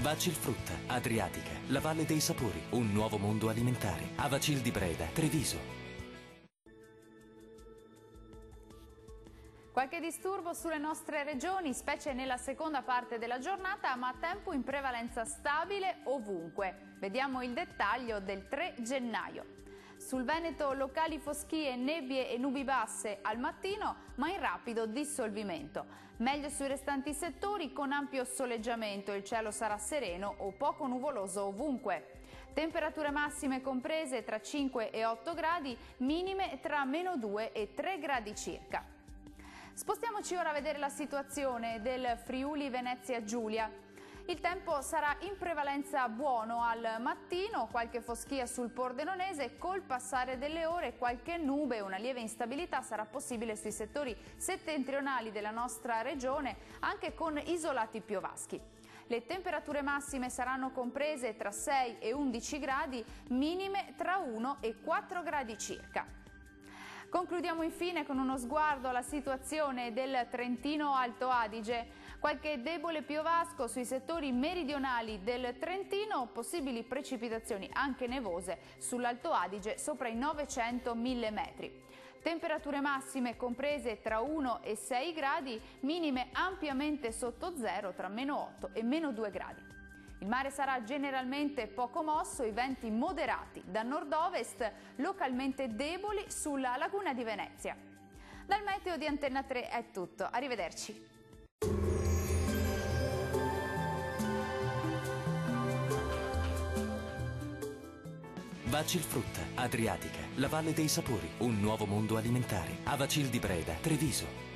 Vacilfrutta, Adriatica, la Valle dei Sapori, un nuovo mondo alimentare. Avacil di Breda, Treviso. Qualche disturbo sulle nostre regioni, specie nella seconda parte della giornata, ma tempo in prevalenza stabile ovunque. Vediamo il dettaglio del 3 gennaio. Sul Veneto locali foschie, nebbie e nubi basse al mattino, ma in rapido dissolvimento. Meglio sui restanti settori con ampio soleggiamento, il cielo sarà sereno o poco nuvoloso ovunque. Temperature massime comprese tra 5 e 8 gradi, minime tra -2 e 3 gradi circa. Spostiamoci ora a vedere la situazione del Friuli Venezia Giulia. Il tempo sarà in prevalenza buono al mattino, qualche foschia sul Pordenonese, col passare delle ore qualche nube e una lieve instabilità sarà possibile sui settori settentrionali della nostra regione, anche con isolati piovaschi. Le temperature massime saranno comprese tra 6 e 11 gradi, minime tra 1 e 4 gradi circa. Concludiamo infine con uno sguardo alla situazione del Trentino Alto Adige. Qualche debole piovasco sui settori meridionali del Trentino, possibili precipitazioni anche nevose sull'Alto Adige sopra i 900.000 metri. Temperature massime comprese tra 1 e 6 gradi, minime ampiamente sotto zero tra -8 e -2 gradi. Il mare sarà generalmente poco mosso, i venti moderati da nord-ovest, localmente deboli sulla laguna di Venezia. Dal meteo di Antenna 3 è tutto, arrivederci. Vacilfrutta, Adriatica, la Valle dei Sapori, un nuovo mondo alimentare. Avacil di Breda, Treviso.